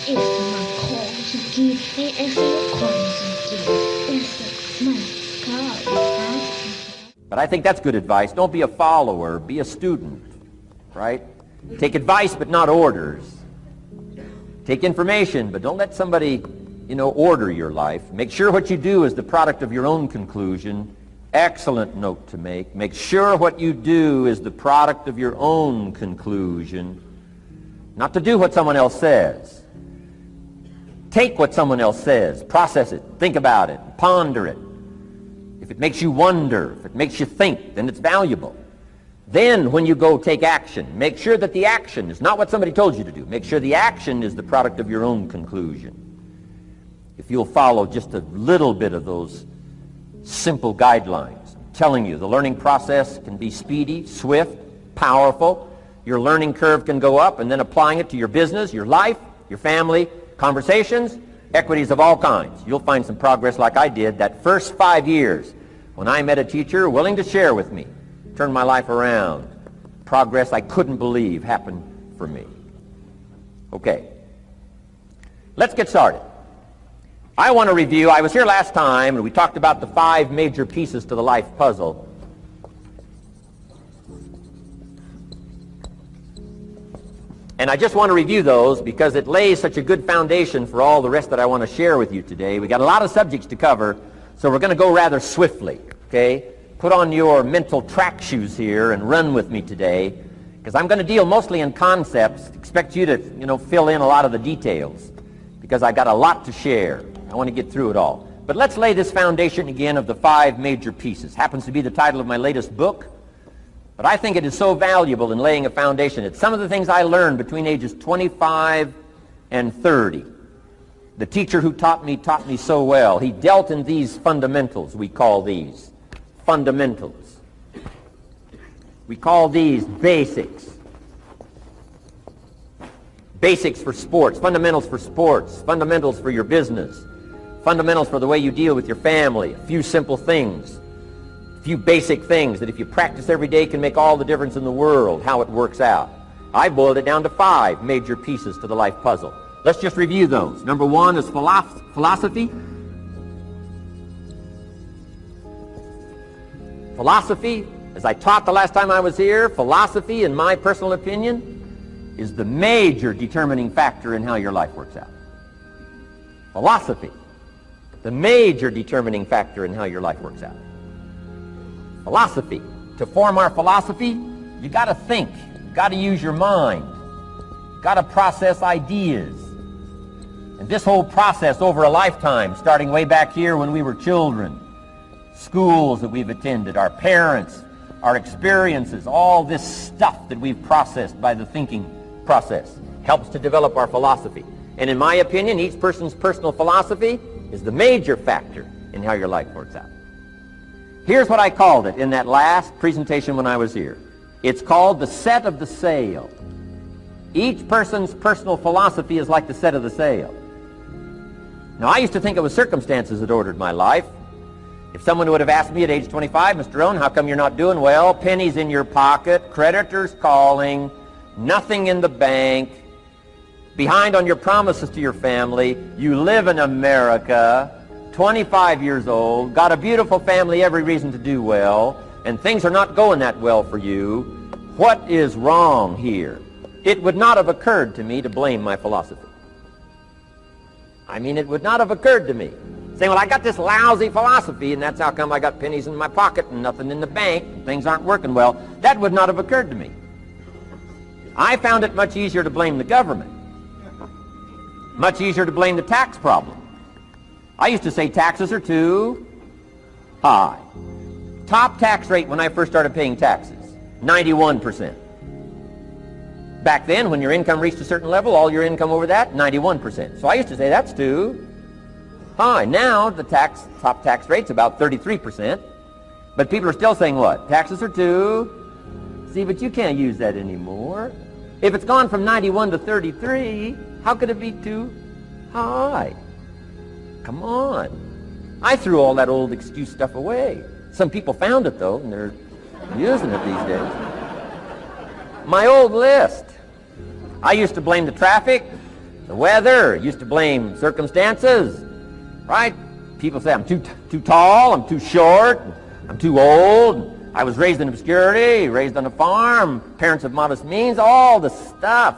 It's my call. But I think that's good advice. Don't be a follower, be a student, right? Take advice but not orders. Take information, but don't let somebody, order your life. Make sure what you do is the product of your own conclusion. Excellent note to make. Make sure what you do is the product of your own conclusion. Not to do what someone else says. Take what someone else says, process it, think about it, ponder it. If it makes you wonder, if it makes you think, then it's valuable. Then when you go take action, make sure that the action is not what somebody told you to do. Make sure the action is the product of your own conclusion. If you'll follow just a little bit of those simple guidelines, I'm telling you, the learning process can be speedy, swift, powerful. Your learning curve can go up, and then applying it to your business, your life, your family, conversations, equities of all kinds. You'll find some progress like I did that first 5 years when I met a teacher willing to share with me, turned my life around. Progress I couldn't believe happened for me. Okay, let's get started. I want to review, I was here last time and we talked about the 5 major pieces to the life puzzle. And I just want to review those because it lays such a good foundation for all the rest that I want to share with you today. We got a lot of subjects to cover, so we're going to go rather swiftly, okay? Put on your mental track shoes here and run with me today, because I'm going to deal mostly in concepts. Expect you to, fill in a lot of the details, because I got a lot to share. I want to get through it all. But let's lay this foundation again of the 5 major pieces. Happens to be the title of my latest book. But I think it is so valuable in laying a foundation. It's some of the things I learned between ages 25 and 30. The teacher who taught me so well. He dealt in these fundamentals, we call these. Fundamentals. We call these basics. Basics for sports, fundamentals for sports, fundamentals for your business, fundamentals for the way you deal with your family, a few simple things. Few basic things that if you practice every day can make all the difference in the world, how it works out. I boiled it down to 5 major pieces to the life puzzle. Let's just review those. Number 1 is philosophy. Philosophy, as I taught the last time I was here, philosophy, in my personal opinion, is the major determining factor in how your life works out. Philosophy, the major determining factor in how your life works out. Philosophy. To form our philosophy, you got to think. You got to use your mind. You got to process ideas. And this whole process over a lifetime, starting way back here when we were children, schools that we've attended, our parents, our experiences, all this stuff that we've processed by the thinking process helps to develop our philosophy. And in my opinion, each person's personal philosophy is the major factor in how your life works out. Here's what I called it in that last presentation when I was here. It's called the set of the sail. Each person's personal philosophy is like the set of the sail. Now, I used to think it was circumstances that ordered my life. If someone would have asked me at age 25, Mr. Rohn, how come you're not doing well? Pennies in your pocket, creditors calling, nothing in the bank, behind on your promises to your family, you live in America, 25 years old, got a beautiful family, every reason to do well, and things are not going that well for you. What is wrong here? It would not have occurred to me to blame my philosophy. I mean, it would not have occurred to me. Saying, well, I got this lousy philosophy, and that's how come I got pennies in my pocket and nothing in the bank, and things aren't working well. That would not have occurred to me. I found it much easier to blame the government. Much easier to blame the tax problem. I used to say taxes are too high. Top tax rate when I first started paying taxes, 91%. Back then, when your income reached a certain level, all your income over that, 91%. So I used to say that's too high. Now the top tax rate's about 33%. But people are still saying what? Taxes are too. See, but you can't use that anymore. If it's gone from 91 to 33, how could it be too high? Come on. I threw all that old excuse stuff away. Some people found it, though, and they're using it these days. My old list. I used to blame the traffic. The weather. Used to blame circumstances, right? People say I'm too tall, I'm too short, I'm too old, I was raised in obscurity, raised on a farm, parents of modest means, all the stuff.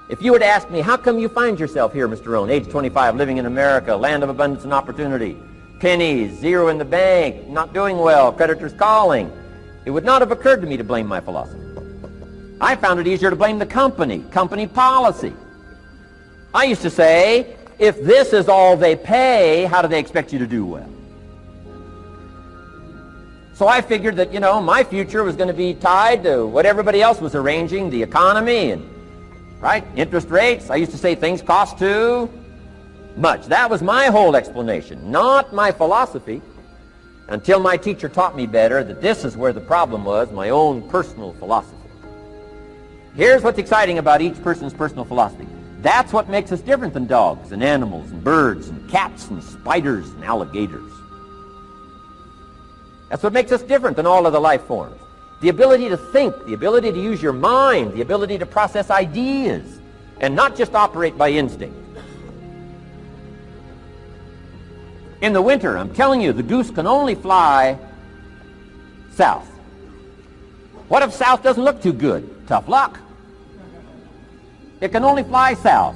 If you were to ask me, how come you find yourself here, Mr. Rohn, age 25, living in America, land of abundance and opportunity, pennies, zero in the bank, not doing well, creditors calling, it would not have occurred to me to blame my philosophy. I found it easier to blame the company policy. I used to say, if this is all they pay, how do they expect you to do well? So I figured that, my future was going to be tied to what everybody else was arranging, the economy and, right, interest rates. I used to say things cost too much. That was my whole explanation, not my philosophy, until my teacher taught me better that this is where the problem was, my own personal philosophy. Here's what's exciting about each person's personal philosophy. That's what makes us different than dogs and animals and birds and cats and spiders and alligators. That's what makes us different than all other life forms. The ability to think, the ability to use your mind, the ability to process ideas, and not just operate by instinct. In the winter, I'm telling you, the goose can only fly south. What if south doesn't look too good? Tough luck. It can only fly south.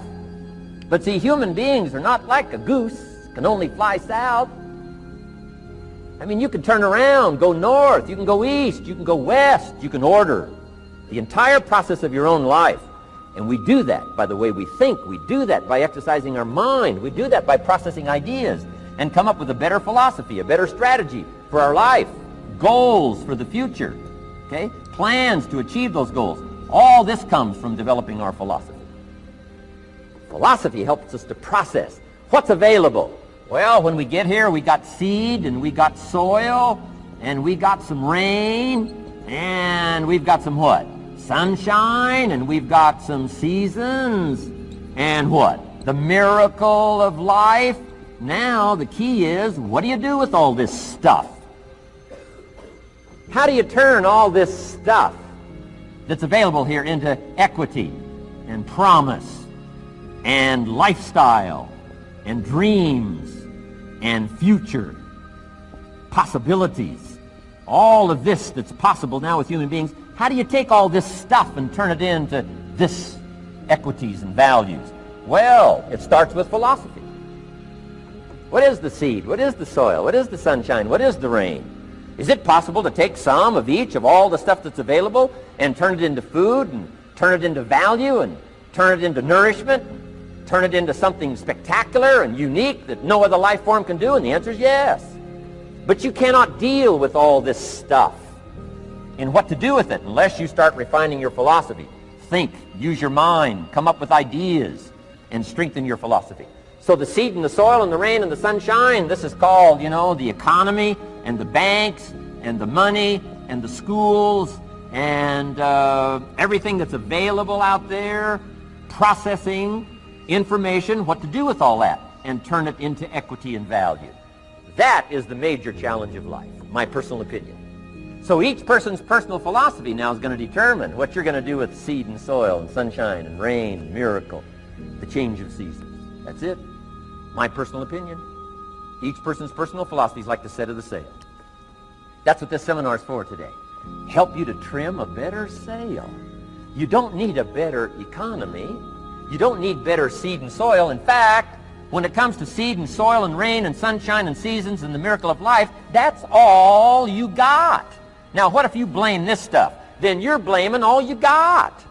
But see, human beings are not like a goose, can only fly south. I mean, you can turn around, go north, you can go east, you can go west, you can order the entire process of your own life. And we do that by the way we think. We do that by exercising our mind. We do that by processing ideas and come up with a better philosophy, a better strategy for our life, goals for the future, okay? Plans to achieve those goals. All this comes from developing our philosophy. Philosophy helps us to process what's available. Well, when we get here, we got seed, and we got soil, and we got some rain, and we've got some what? Sunshine, and we've got some seasons, and what? The miracle of life. Now, the key is, what do you do with all this stuff? How do you turn all this stuff that's available here into equity and promise and lifestyle and dreams and future possibilities? All of this that's possible now with human beings, how do you take all this stuff and turn it into this equities and values? Well, it starts with philosophy. What is the seed? What is the soil? What is the sunshine? What is the rain? Is it possible to take some of each of all the stuff that's available and turn it into food and turn it into value and turn it into nourishment, turn it into something spectacular and unique that no other life form can do? And the answer is yes. But you cannot deal with all this stuff and what to do with it unless you start refining your philosophy. Think, use your mind, come up with ideas, and strengthen your philosophy. So the seed and the soil and the rain and the sunshine, this is called, the economy and the banks and the money and the schools and everything that's available out there, processing information, what to do with all that, and turn it into equity and value. That is the major challenge of life, my personal opinion. So each person's personal philosophy now is going to determine what you're going to do with seed and soil and sunshine and rain and miracle, the change of seasons. That's it. My personal opinion. Each person's personal philosophy is like the set of the sail. That's what this seminar is for today. Help you to trim a better sail. You don't need a better economy. You don't need better seed and soil. In fact, when it comes to seed and soil and rain and sunshine and seasons and the miracle of life, that's all you got. Now, what if you blame this stuff? Then you're blaming all you got.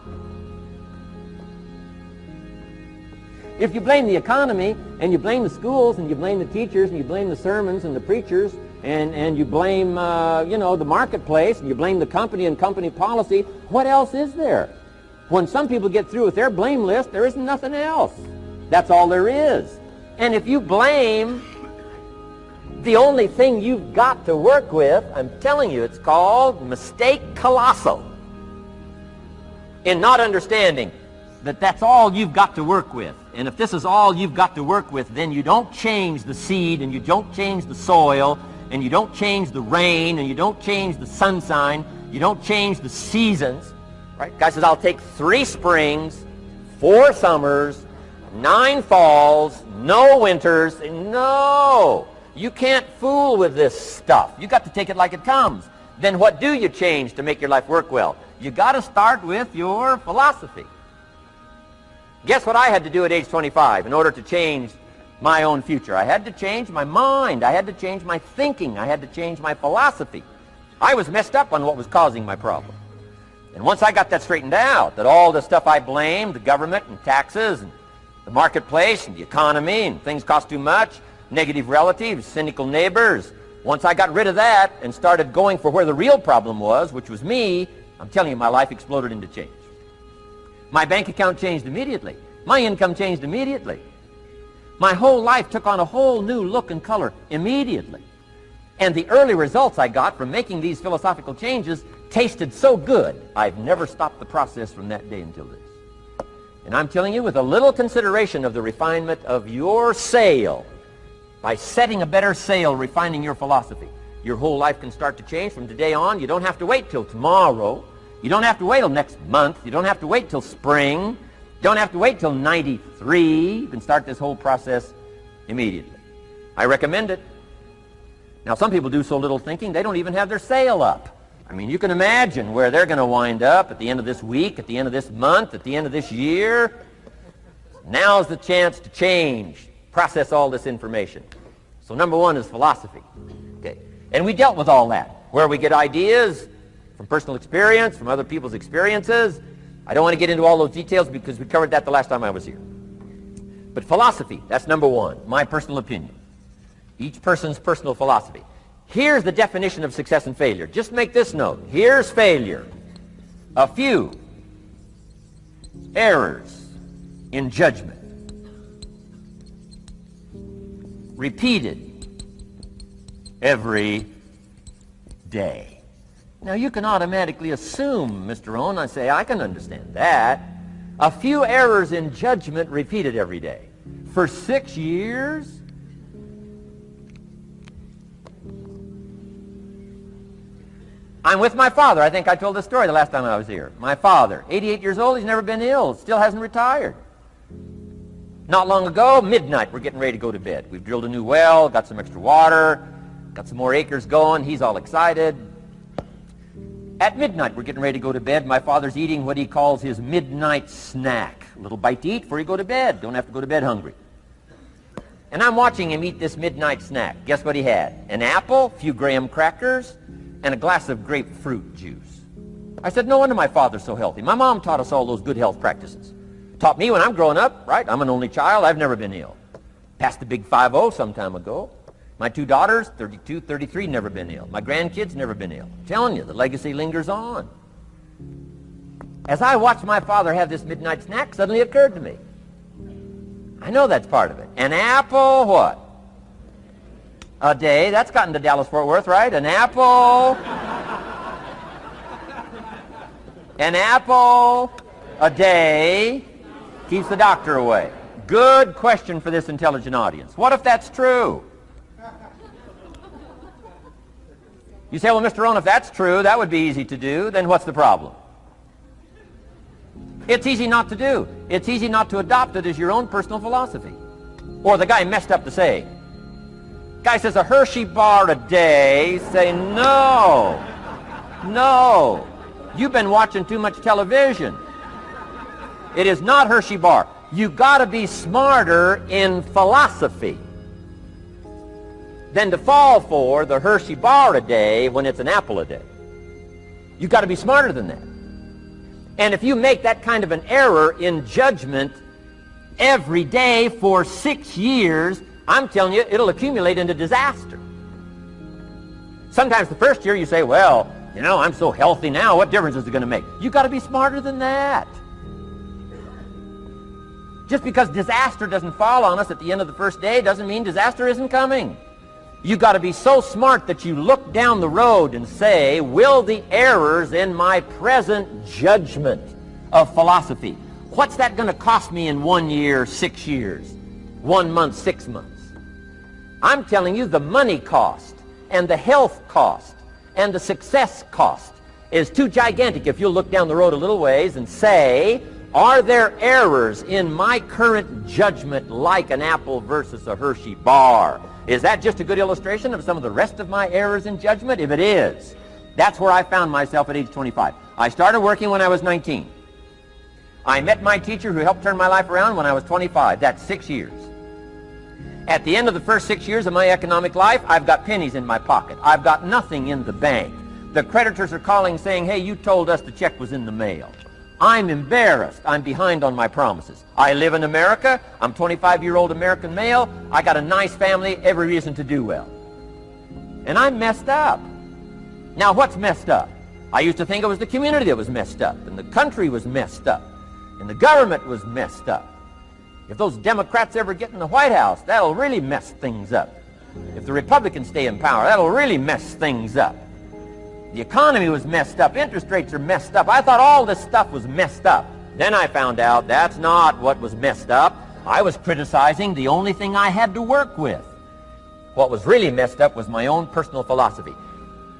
If you blame the economy, and you blame the schools, and you blame the teachers, and you blame the sermons and the preachers, and you blame, the marketplace, and you blame the company and company policy, what else is there? When some people get through with their blame list, there isn't nothing else. That's all there is. And if you blame the only thing you've got to work with, I'm telling you, it's called mistake colossal in not understanding that that's all you've got to work with. And if this is all you've got to work with, then you don't change the seed, and you don't change the soil, and you don't change the rain, and you don't change the sunshine, you don't change the seasons. Right? Guy says, I'll take 3 springs, 4 summers, 9 falls, no winters. No! You can't fool with this stuff. You got to take it like it comes. Then what do you change to make your life work well? You got to start with your philosophy. Guess what I had to do at age 25 in order to change my own future? I had to change my mind. I had to change my thinking. I had to change my philosophy. I was messed up on what was causing my problem. And once I got that straightened out, that all the stuff I blamed, the government and taxes and the marketplace and the economy and things cost too much, negative relatives, cynical neighbors, once I got rid of that and started going for where the real problem was, which was me, I'm telling you, my life exploded into change. My bank account changed immediately. My income changed immediately. My whole life took on a whole new look and color immediately. And the early results I got from making these philosophical changes tasted so good, I've never stopped the process from that day until this. And I'm telling you, with a little consideration of the refinement of your sail, by setting a better sail, refining your philosophy, your whole life can start to change from today on. You don't have to wait till tomorrow. You don't have to wait till next month. You don't have to wait till spring. You don't have to wait till 93. You can start this whole process immediately. I recommend it. Now, some people do so little thinking, they don't even have their sail up. I mean, you can imagine where they're going to wind up at the end of this week, at the end of this month, at the end of this year. Now's the chance to change, process all this information. So number one is philosophy. Okay. And we dealt with all that, where we get ideas from personal experience, from other people's experiences. I don't want to get into all those details because we covered that the last time I was here. But philosophy, that's number one, my personal opinion. Each person's personal philosophy. Here's the definition of success and failure. Just make this note. Here's failure. A few errors in judgment, repeated every day. Now, you can automatically assume, Mr. Rohn, I say, I can understand that. A few errors in judgment repeated every day. For 6 years? I'm with my father. I think I told this story the last time I was here. My father, 88 years old, he's never been ill, still hasn't retired. Not long ago, midnight, we're getting ready to go to bed. We've drilled a new well, got some extra water, got some more acres going. He's all excited. At midnight, we're getting ready to go to bed. My father's eating what he calls his midnight snack. A little bite to eat before you go to bed. Don't have to go to bed hungry. And I'm watching him eat this midnight snack. Guess what he had? An apple, a few graham crackers, and a glass of grapefruit juice. I said, no wonder my father's so healthy. My mom taught us all those good health practices. Taught me when I'm growing up, right? I'm an only child. I've never been ill. Passed the big 5-0 some time ago. My 2 daughters, 32, 33, never been ill. My grandkids, never been ill. I'm telling you, the legacy lingers on. As I watched my father have this midnight snack, suddenly it occurred to me. I know that's part of it. An apple, what? A day. That's gotten to Dallas-Fort Worth, right? An apple. An apple a day keeps the doctor away. Good question for this intelligent audience. What if that's true? You say, well, Mr. Rohn, if that's true, that would be easy to do. Then what's the problem? It's easy not to do. It's easy not to adopt it as your own personal philosophy. Or the guy messed up the saying. Guy says a Hershey bar a day. Say, no. No. You've been watching too much television. It is not Hershey bar. You got to be smarter in philosophy than to fall for the Hershey bar a day when it's an apple a day. You've got to be smarter than that. And if you make that kind of an error in judgment every day for 6 years, I'm telling you, it'll accumulate into disaster. Sometimes the first year you say, well, you know, I'm so healthy now, what difference is it going to make? You've got to be smarter than that. Just because disaster doesn't fall on us at the end of the first day doesn't mean disaster isn't coming. You've got to be so smart that you look down the road and say, will the errors in my present judgment of philosophy, what's that going to cost me in 1 year, 6 years, 1 month, 6 months? I'm telling you, the money cost and the health cost and the success cost is too gigantic if you'll look down the road a little ways and say, Are there errors in my current judgment like an apple versus a Hershey bar? Is that just a good illustration of some of the rest of my errors in judgment? If it is, that's where I found myself at age 25. I started working when I was 19. I met my teacher who helped turn my life around when I was 25. That's 6 years. At the end of the first 6 years of my economic life, I've got pennies in my pocket. I've got nothing in the bank. The creditors are calling saying, hey, you told us the check was in the mail. I'm embarrassed. I'm behind on my promises. I live in America. I'm 25-year-old American male. I got a nice family, every reason to do well. And I'm messed up. Now, what's messed up? I used to think it was the community that was messed up, and the country was messed up, and the government was messed up. If those Democrats ever get in the White House, that'll really mess things up. If the Republicans stay in power, that'll really mess things up. The economy was messed up. Interest rates are messed up. I thought all this stuff was messed up. Then I found out that's not what was messed up. I was criticizing the only thing I had to work with. What was really messed up was my own personal philosophy.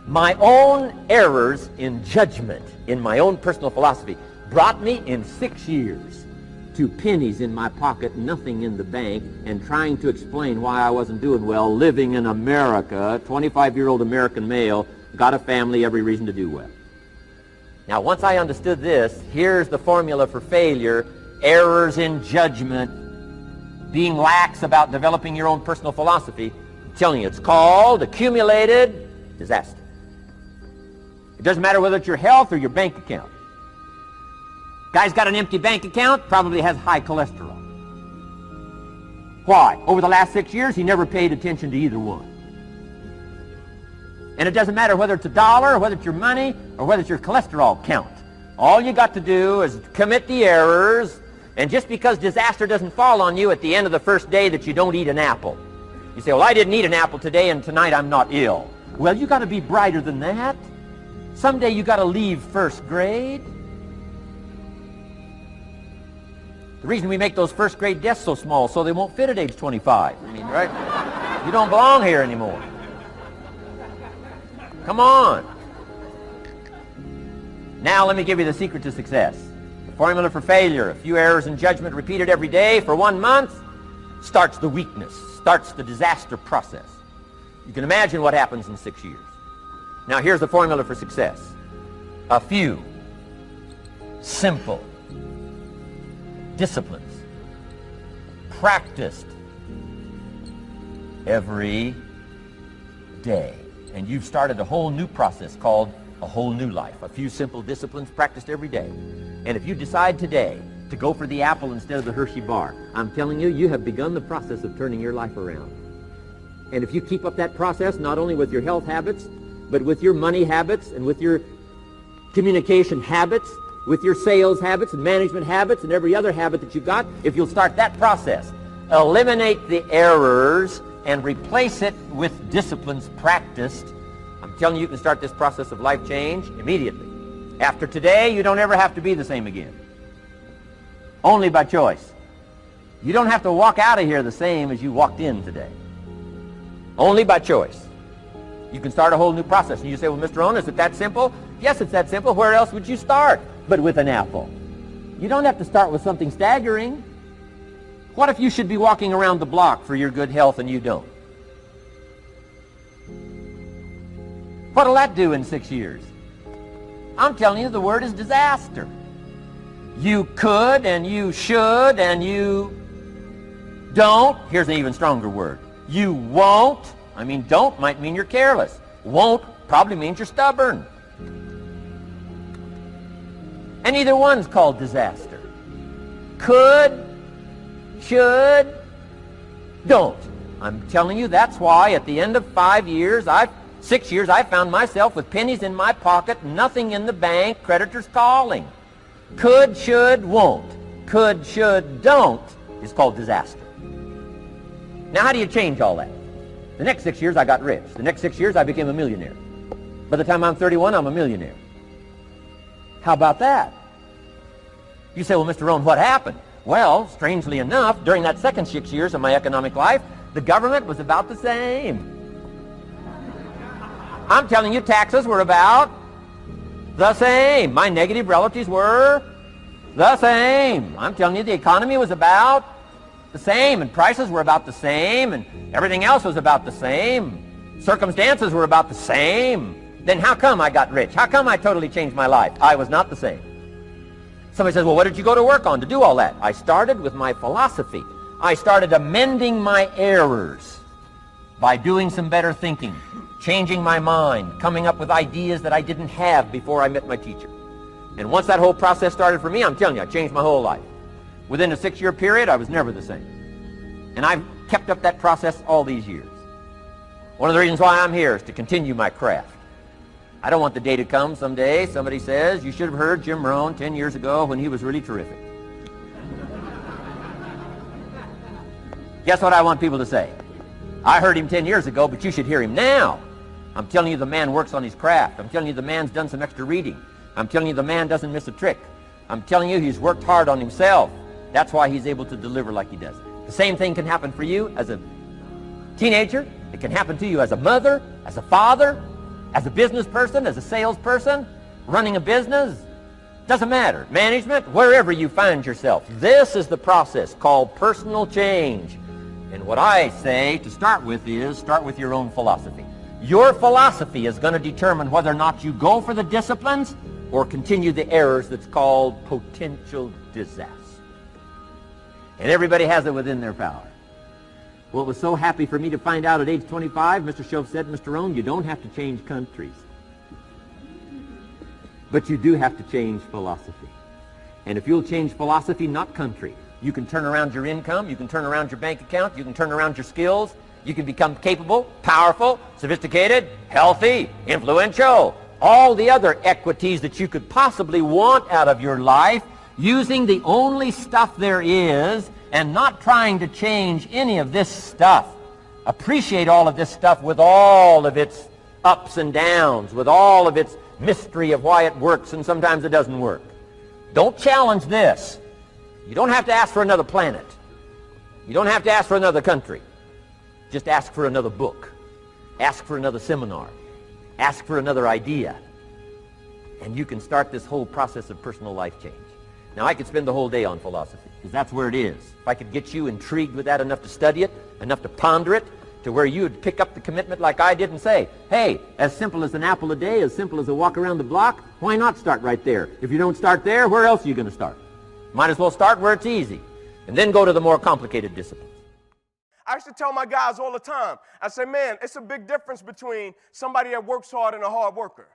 My own errors in judgment in my own personal philosophy brought me in 6 years to pennies in my pocket, nothing in the bank, and trying to explain why I wasn't doing well, living in America, 25-year-old American male, got a family, every reason to do well. Now, once I understood this, here's the formula for failure: errors in judgment, being lax about developing your own personal philosophy. I'm telling you, it's called accumulated disaster. It doesn't matter whether it's your health or your bank account. Guy's got an empty bank account, probably has high cholesterol. Why? Over the last 6 years, he never paid attention to either one. And it doesn't matter whether it's a dollar, or whether it's your money, or whether it's your cholesterol count. All you got to do is commit the errors, and just because disaster doesn't fall on you at the end of the first day that you don't eat an apple. You say, well, I didn't eat an apple today, and tonight I'm not ill. Well, you got to be brighter than that. Someday you got to leave first grade. The reason we make those first grade desks so small so they won't fit at age 25. I mean, right? You don't belong here anymore. Come on. Now let me give you the secret to success. The formula for failure: a few errors in judgment repeated every day for 1 month starts the weakness, starts the disaster process. You can imagine what happens in 6 years. Now here's the formula for success: a few simple disciplines practiced every day. And you've started a whole new process called a whole new life. A few simple disciplines practiced every day. And if you decide today to go for the apple instead of the Hershey bar, I'm telling you, you have begun the process of turning your life around. And if you keep up that process, not only with your health habits, but with your money habits and with your communication habits, with your sales habits and management habits and every other habit that you've got, if you'll start that process, eliminate the errors and replace it with disciplines practiced, I'm telling you, you can start this process of life change immediately. After today, you don't ever have to be the same again. Only by choice. You don't have to walk out of here the same as you walked in today. Only by choice. You can start a whole new process. And you say, well, Mr. Rohn, is it that simple? Yes, it's that simple. Where else would you start but with an apple? You don't have to start with something staggering. What if you should be walking around the block for your good health and you don't? What'll that do in 6 years? I'm telling you, the word is disaster. You could and you should and you don't. Here's an even stronger word. You won't. I mean, don't might mean you're careless. Won't probably means you're stubborn. And either one's called disaster. Could, should, don't. I'm telling you, that's why at the end of 6 years, I found myself with pennies in my pocket, nothing in the bank, creditors calling. Could, should, won't. Could, should, don't is called disaster. Now, how do you change all that? The next 6 years, I got rich. The next 6 years, I became a millionaire. By the time I'm 31, I'm a millionaire. How about that? You say, well, Mr. Rohn, what happened? Well, strangely enough, during that second 6 years of my economic life, the government was about the same. I'm telling you, taxes were about the same. My negative relatives were The same. I'm telling you, the economy was about the same, and prices were about the same, and everything else was about the same. Circumstances were about the same. Then how come I got rich? How come I totally changed my life? I was not the same. Somebody says, well, what did you go to work on to do all that? I started with my philosophy. I started amending my errors by doing some better thinking, changing my mind, coming up with ideas that I didn't have before I met my teacher. And once that whole process started for me, I'm telling you, I changed my whole life. Within a 6-year period, I was never the same. And I've kept up that process all these years. One of the reasons why I'm here is to continue my craft. I don't want the day to come someday somebody says, you should have heard Jim Rohn 10 years ago when he was really terrific. Guess what I want people to say? I heard him 10 years ago, but you should hear him now. I'm telling you, the man works on his craft. I'm telling you, the man's done some extra reading. I'm telling you, the man doesn't miss a trick. I'm telling you, he's worked hard on himself. That's why he's able to deliver like he does. The same thing can happen for you as a teenager. It can happen to you as a mother, as a father, as a business person, as a salesperson, running a business. Doesn't matter. Management, wherever you find yourself. This is the process called personal change. And what I say to start with is, start with your own philosophy. Your philosophy is going to determine whether or not you go for the disciplines or continue the errors that's called potential disaster. And everybody has it within their power. Well, it was so happy for me to find out at age 25, Mr. Shove said, Mr. Rohn, you don't have to change countries. But you do have to change philosophy. And if you'll change philosophy, not country, you can turn around your income, you can turn around your bank account, you can turn around your skills, you can become capable, powerful, sophisticated, healthy, influential, all the other equities that you could possibly want out of your life, using the only stuff there is and not trying to change any of this stuff. Appreciate all of this stuff with all of its ups and downs, with all of its mystery of why it works and sometimes it doesn't work. Don't challenge this. You don't have to ask for another planet. You don't have to ask for another country. Just ask for another book. Ask for another seminar. Ask for another idea. And you can start this whole process of personal life change. Now, I could spend the whole day on philosophy, because that's where it is. If I could get you intrigued with that enough to study it, enough to ponder it, to where you would pick up the commitment like I did and say, hey, as simple as an apple a day, as simple as a walk around the block, why not start right there? If you don't start there, where else are you going to start? Might as well start where it's easy, and then go to the more complicated disciplines. I used to tell my guys all the time, I say, man, it's a big difference between somebody that works hard and a hard worker.